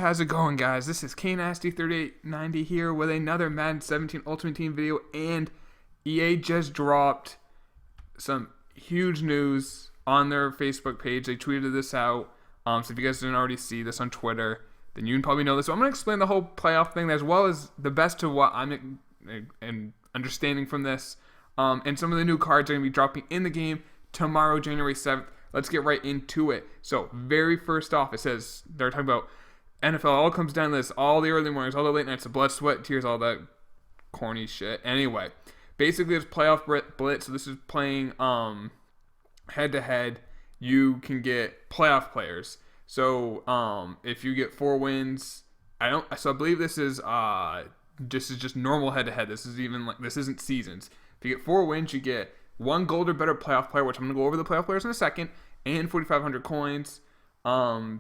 how's it going, guys? This is KNasty3890 here with another Madden 17 Ultimate Team video, and EA just dropped some huge news on their Facebook page. They tweeted this out, so if you guys didn't already see this on Twitter, then you can probably know this. So I'm going to explain the whole playoff thing, as well as the best of what I'm understanding from this, and some of the new cards are going to be dropping in the game tomorrow, January 7th. Let's get right into it. So, very first off, it says, they're talking about NFL, all comes down to this, all the early mornings, all the late nights, the blood, sweat, tears, all that corny shit. Anyway, basically it's playoff blitz, so this is playing head-to-head. You can get playoff players. So, if you get 4 wins, I believe this is just normal head-to-head. This isn't seasons. If you get 4 wins, you get 1 gold or better playoff player, which I'm going to go over the playoff players in a second, and 4,500 coins.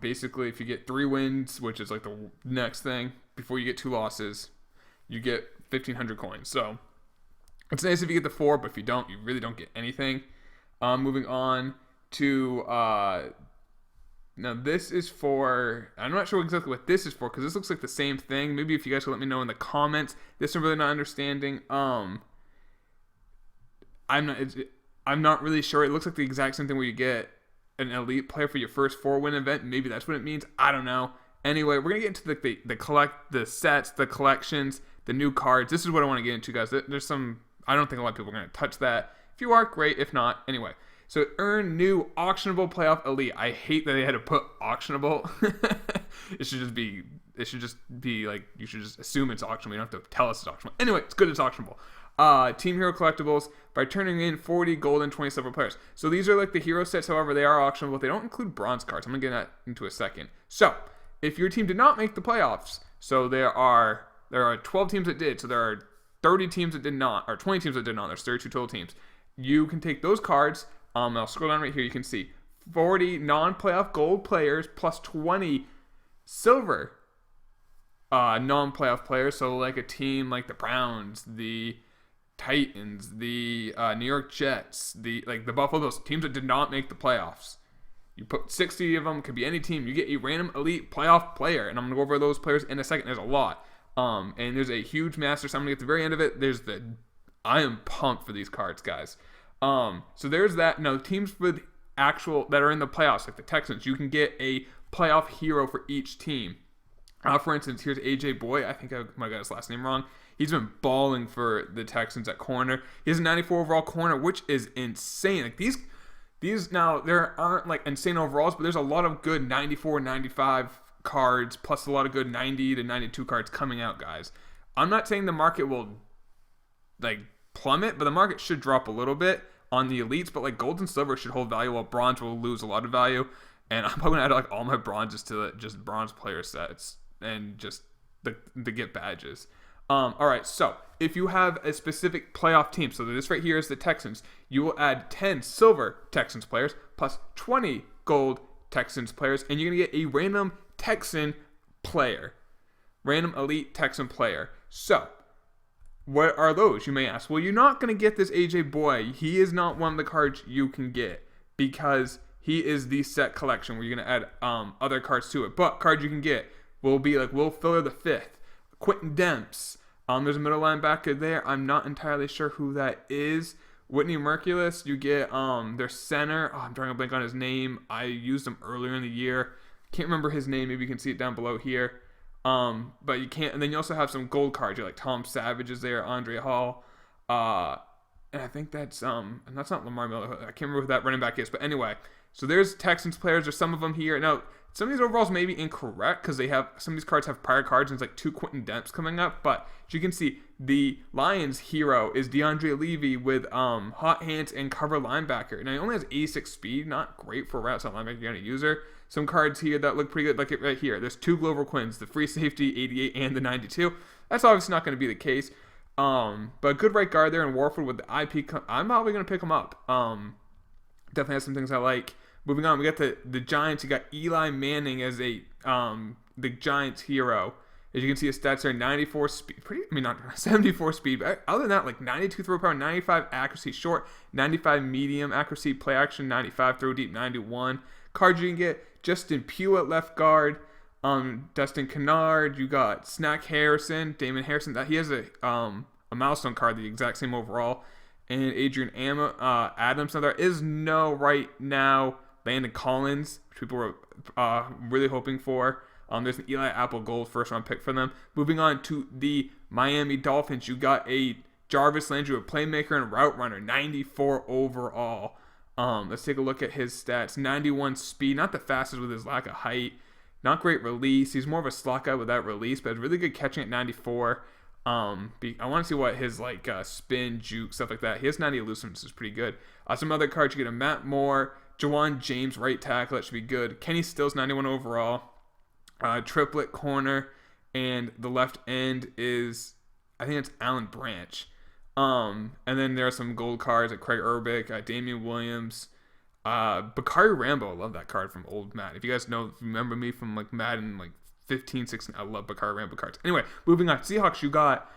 Basically, if you get 3 wins, which is like the next thing, before you get 2 losses, you get 1,500 coins. So, it's nice if you get the 4, but if you don't, you really don't get anything. Moving on to, now this is for, I'm not sure exactly what this is for, because this looks like the same thing. Maybe if you guys could let me know in the comments. This I'm really not understanding. I'm not really sure. It looks like the exact same thing where you get an elite player for your first 4-win event. Maybe that's what it means. I don't know. Anyway, we're gonna get into the sets, the collections, the new cards. This is what I want to get into, guys. There's some. I don't think a lot of people are gonna touch that. If you are, great. If not, anyway. So earn new auctionable playoff elite. I hate that they had to put auctionable. It should just be like, you should just assume it's auctionable. You don't have to tell us it's auctionable. Anyway, it's good it's auctionable. Team Hero collectibles by turning in 40 gold and 20 silver players. So these are like the hero sets, however, they are auctionable. They don't include bronze cards. I'm going to get that into a second. So, if your team did not make the playoffs, so there are 12 teams that did, so there are 30 teams that did not, or 20 teams that did not, there's 32 total teams. You can take those cards, I'll scroll down right here, you can see 40 non-playoff gold players plus 20 silver non-playoff players, so like a team like the Browns, the Titans, the New York Jets, the Buffalo Bills, teams that did not make the playoffs. You put 60 of them, could be any team. You get a random elite playoff player, and I'm gonna go over those players in a second. There's a lot, and there's a huge master summon at the very end of it. I am pumped for these cards, guys. So there's that. Now, teams with that are in the playoffs, like the Texans, you can get a playoff hero for each team. For instance, here's AJ Boy. I think I might have got his last name wrong. He's been balling for the Texans at corner. He has a 94 overall corner, which is insane. Like these now, there aren't like insane overalls, but there's a lot of good 94, 95 cards, plus a lot of good 90 to 92 cards coming out, guys. I'm not saying the market will like plummet, but the market should drop a little bit on the elites, but like gold and silver should hold value, while bronze will lose a lot of value. And I'm probably gonna add like all my bronzes to just bronze player sets and just to get badges. Alright, so if you have a specific playoff team, so this right here is the Texans, you will add 10 silver Texans players plus 20 gold Texans players, and you're going to get a random Texan player. Random elite Texan player. So, what are those, you may ask? Well, you're not going to get this AJ Boy. He is not one of the cards you can get, because he is the set collection where you're going to add other cards to it. But cards you can get will be like Will Fuller the 5th, Quentin Demps. There's a middle linebacker there. I'm not entirely sure who that is. Whitney Mercilus. You get their center. I'm drawing a blank on his name. I used him earlier in the year. Can't remember his name. Maybe you can see it down below here. But you can't. And then you also have some gold cards. You're like Tom Savage is there, Andre Hall. And I think that's and that's not Lamar Miller. I can't remember who that running back is. But anyway, so there's Texans players. There's some of them here. Now, some of these overalls may be incorrect, because some of these cards have prior cards, and it's like 2 Quentin Demps coming up. But as you can see, the Lions hero is DeAndre Levy with hot hands and cover linebacker. Now, he only has 86 speed, not great for a outside linebacker kind of user. Some cards here that look pretty good, like it right here. There's 2 Glover Quins, the free safety 88 and the 92. That's obviously not going to be the case. But good right guard there in Warford with the IP. I'm probably going to pick him up. Definitely has some things I like. Moving on, we got the Giants. You got Eli Manning as the Giants hero. As you can see, his stats are 94 speed, not 74 speed, but other than that, like 92 throw power, 95 accuracy short, 95 medium accuracy play action, 95 throw deep, 91. Cards you can get: Justin Pugh at left guard, Dustin Kennard. You got Snack Harrison, Damon Harrison. That he has a milestone card, the exact same overall. And Adrian Adams. Now there is no right now Landon Collins, which people were really hoping for. There's an Eli Apple Gold first round pick for them. Moving on to the Miami Dolphins, you got a Jarvis Landry, a playmaker and route runner, 94 overall. Let's take a look at his stats. 91 speed, not the fastest with his lack of height. Not great release. He's more of a slot guy without release, but really good catching at 94. I want to see what his spin, juke, stuff like that. He has 90 elusiveness, is pretty good. Some other cards, you get a Matt Moore, Jawan James, right tackle, that should be good. Kenny Stills, 91 overall. Triplet corner, and the left end is, I think it's Alan Branch. And then there are some gold cards like Craig Urbick, Damian Williams, Bakari Rambo. I love that card from old Matt. If you guys remember me from Madden 15, 16, I love Bakari Rambo cards. Anyway, moving on. Seahawks, you got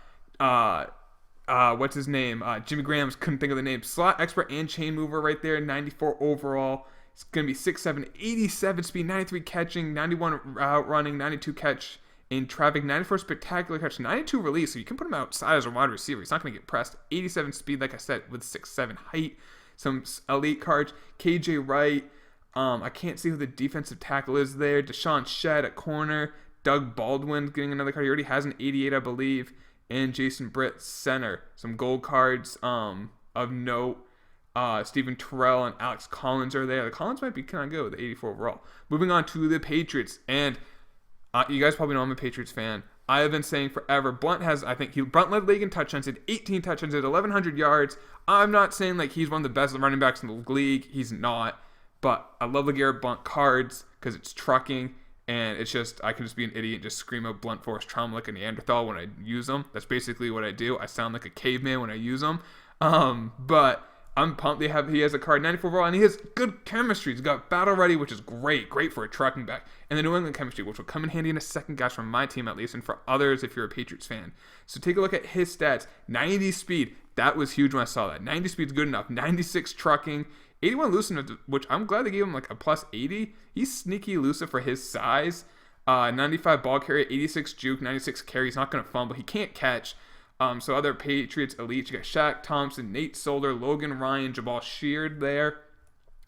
what's his name? Jimmy Graham's, couldn't think of the name. Slot expert and chain mover right there, 94 overall. It's going to be 6'7", 87 speed, 93 catching, 91 route running, 92 catch in traffic, 94 spectacular catch, 92 release. So you can put him outside as a wide receiver. He's not going to get pressed. 87 speed, like I said, with 6'7" height. Some elite cards. KJ Wright. I can't see who the defensive tackle is there. Deshaun Shedd at corner. Doug Baldwin getting another card. He already has an 88, I believe. And Jason Britt center. Some gold cards of note. Stephen Terrell and Alex Collins are there. The Collins might be kind of good with 84 overall. Moving on to the Patriots. And you guys probably know I'm a Patriots fan. I have been saying forever, Blunt led league in touchdowns, had 18 touchdowns, had 1,100 yards. I'm not saying he's one of the best running backs in the league. He's not. But I love LeGarrette Blunt cards because it's trucking. And it's just, I can just be an idiot and just scream out blunt force trauma like a Neanderthal when I use them. That's basically what I do. I sound like a caveman when I use them. But I'm pumped he has a card 94 overall, and he has good chemistry. He's got battle ready, which is great for a trucking back. And the New England chemistry, which will come in handy in a second, guys, from my team at least, and for others if you're a Patriots fan. So take a look at his stats. 90 speed, that was huge when I saw that. 90 speed's good enough. 96 trucking, 81 elusiveness, which I'm glad they gave him a plus 80. He's sneaky elusive for his size. 95 ball carrier, 86 juke, 96 carry. He's not going to fumble. He can't catch. So other Patriots elites, you got Shaq Thompson, Nate Solder, Logan Ryan, Jabal Sheard there.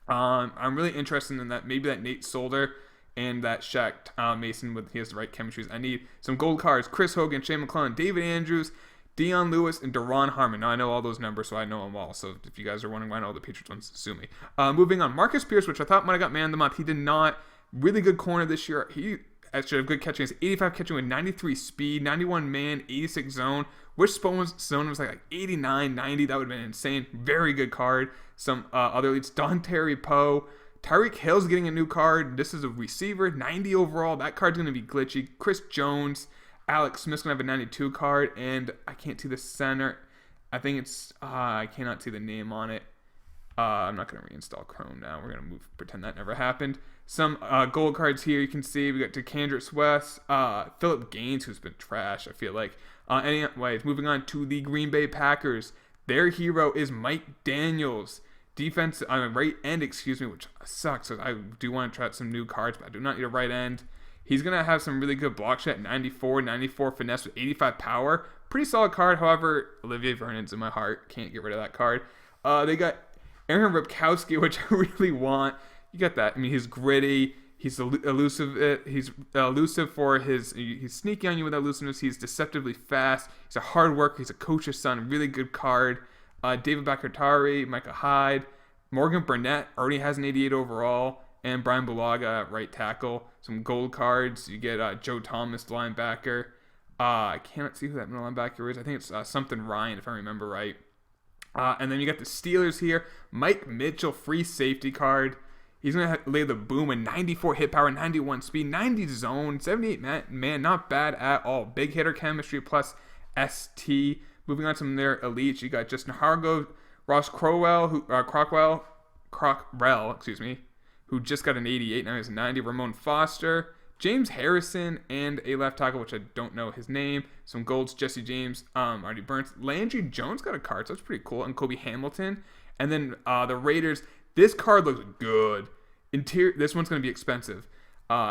I'm really interested in that. Maybe that Nate Solder and that Shaq Mason, he has the right chemistries. I need some gold cards. Chris Hogan, Shane McClellan, David Andrews, Deion Lewis, and Deron Harmon. Now I know all those numbers, so I know them all. So if you guys are wondering why I know all the Patriots ones, sue me. Moving on, Marcus Pierce, which I thought might have got man of the month. He did not. Really good corner this year. He actually have good catching. He's 85 catching with 93 speed, 91 man, 86 zone. Which zone was like 89, 90. That would have been insane. Very good card. Some other leads. Don Terry Poe. Tyreek Hill's getting a new card. This is a receiver. 90 overall. That card's going to be glitchy. Chris Jones. Alex Smith's going to have a 92 card. And I can't see the center. I think it's... I cannot see the name on it. I'm not going to reinstall Chrome now. We're going to pretend that never happened. Some gold cards here you can see. We got DeCandris West. Philip Gaines, who's been trash, I feel like. Anyways, moving on to the Green Bay Packers. Their hero is Mike Daniels. Defense, right end, which sucks. So I do want to try out some new cards, but I do not need a right end. He's going to have some really good block shot, 94 finesse with 85 power. Pretty solid card. However, Olivier Vernon's in my heart. Can't get rid of that card. They got Aaron Ripkowski, which I really want. You got that. I mean, he's gritty. He's elusive. He's elusive for his. He's sneaky on you with elusiveness. He's deceptively fast. He's a hard worker. He's a coach's son. Really good card. David Bakatari, Micah Hyde, Morgan Burnett already has an 88 overall, and Brian Bulaga at right tackle. Some gold cards. You get Joe Thomas, linebacker. I cannot see who that middle linebacker is. I think it's something Ryan, if I remember right. And then you got the Steelers here. Mike Mitchell, free safety card. He's going to lay the boom in 94 hit power, 91 speed, 90 zone, 78 man, not bad at all. Big hitter chemistry plus ST. Moving on to some of their elites, you got Justin Hargrove, Ross Crockrell, who just got an 88, now he has a 90. Ramon Foster, James Harrison, and a left tackle, which I don't know his name. Some golds, Jesse James, Artie Burns. Landry Jones got a card, so that's pretty cool. And Kobe Hamilton. And then the Raiders, this card looks good. This one's going to be expensive.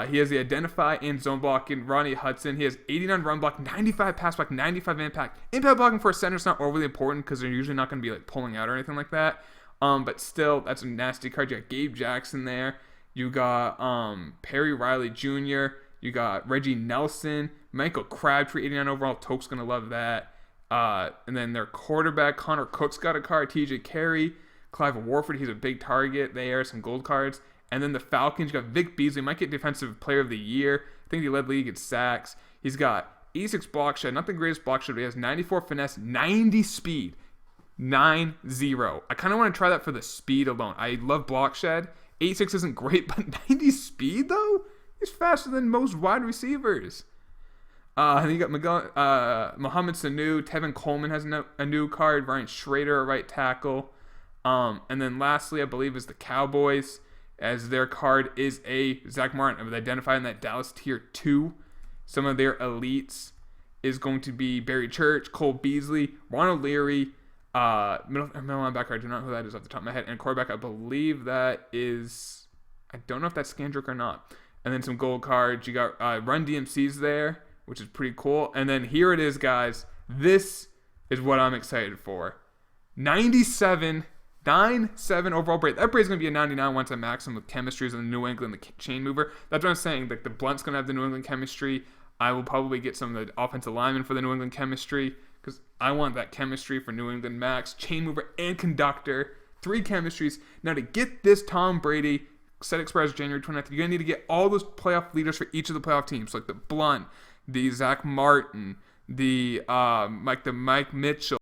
He has the identify and zone blocking. Ronnie Hudson. He has 89 run block, 95 pass block, 95 impact. Impact blocking for a center is not overly important because they're usually not going to be like pulling out or anything like that. But still, that's a nasty card. You got Gabe Jackson there. You got Perry Riley Jr. You got Reggie Nelson, Michael Crabtree, 89 overall. Toke's going to love that. And then their quarterback, Connor Cook's got a card. TJ Carey, Clive Warford, he's a big target there. Some gold cards. And then the Falcons, you got Vic Beasley, might get Defensive Player of the Year. I think he led league in sacks. He's got 86 block shed, not the greatest block shed, but he has 94 finesse, 90 speed. 9-0. I kind of want to try that for the speed alone. I love block shed. 86 isn't great, but 90 speed though? He's faster than most wide receivers. And then you got Mohamed Sanu. Tevin Coleman has a new card. Ryan Schrader, a right tackle. And then lastly, I believe is the Cowboys, as their card is a Zach Martin. I've identified in that Dallas Tier 2. Some of their elites is going to be Barry Church, Cole Beasley, Ron O'Leary, middle linebacker, I do not know who that is off the top of my head, and quarterback, I believe that is, I don't know if that's Scandrick or not. And then some gold cards. You got Run DMC's there, which is pretty cool. And then here it is, guys. This is what I'm excited for. 97 overall braid. That braid's going to be a 99 once I max him with chemistries in the New England, the chain mover. That's what I'm saying. Like the Blunt's going to have the New England chemistry. I will probably get some of the offensive linemen for the New England chemistry because I want that chemistry for New England max, chain mover, and conductor. 3 chemistries. Now to get this Tom Brady set expires January 29th, you're going to need to get all those playoff leaders for each of the playoff teams, like the Blunt, the Zach Martin, the Mike Mitchell,